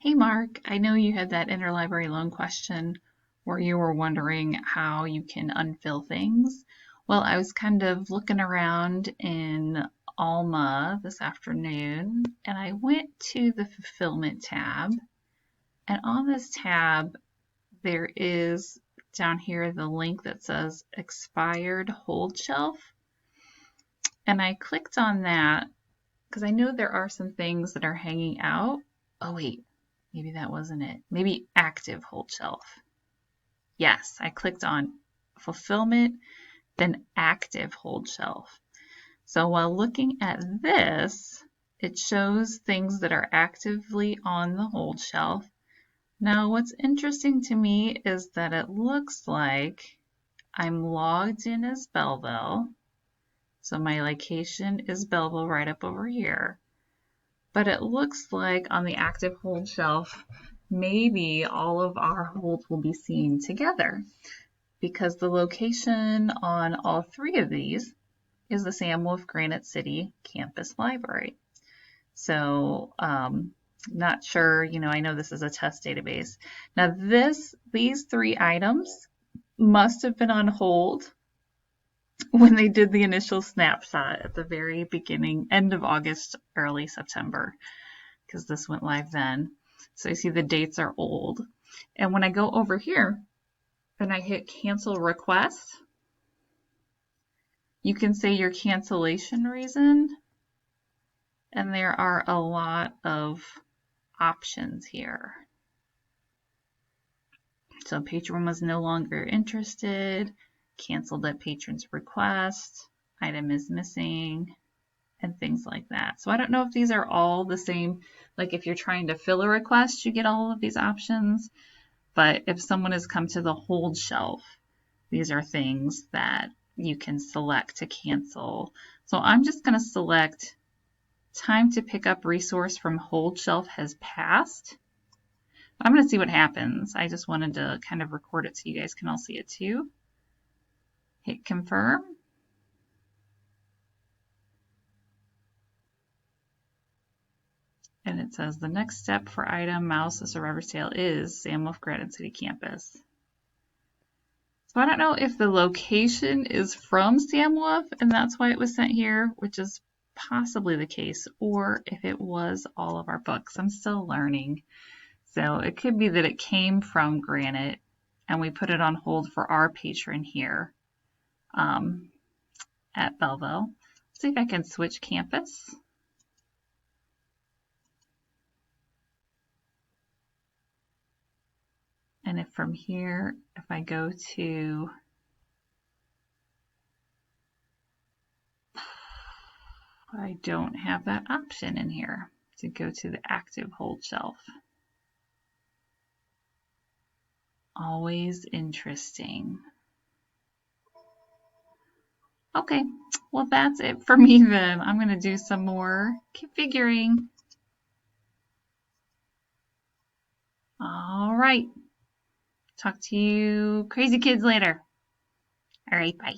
Hey Mark, I know you had that interlibrary loan question where you were wondering how you can unfill things. Well, I was kind of looking around in Alma this afternoon and I went to the fulfillment tab. And on this tab, there is down here the link that says expired hold shelf. And I clicked on that because I know there are some things that are hanging out. Oh, wait, maybe that wasn't it. Maybe active hold shelf. Yes, I clicked on fulfillment, then active hold shelf. So while looking at this, it shows things that are actively on the hold shelf. Now, what's interesting to me is that it looks like I'm logged in as Belleville. So my location is Belleville right up over here. But it looks like on the active hold shelf, maybe all of our holds will be seen together because the location on all three of these is the Sam Wolf Granite City Campus Library. So, not sure, I know this is a test database. Now these three items must have been on hold when they did the initial snapshot at the very beginning, end of August, early September, because this went live then. So you see the dates are old. And when I go over here and I hit cancel request, you can say your cancellation reason, and there are a lot of options here. So patron was no longer interested, canceled at patron's request, item is missing, and things like that. So I don't know if these are all the same. Like if you're trying to fill a request, you get all of these options. But if someone has come to the hold shelf, these are things that you can select to cancel. So I'm just going to select time to pick up resource from hold shelf has passed. I'm going to see what happens. I just wanted to kind of record it so you guys can all see it too. Hit confirm. And it says the next step for item Mouse a Survivor's Tale is Sam Wolf Granite City Campus. So I don't know if the location is from Sam Wolf and that's why it was sent here, which is possibly the case, or if it was all of our books. I'm still learning. So it could be that it came from Granite and we put it on hold for our patron here at Belleville. Let's see if I can switch campus. And if from here, if I go to I don't have that option in here to go to the active hold shelf. Always interesting. Okay, well that's it for me then. I'm going to do some more configuring. All right. Talk to you crazy kids later. All right, bye.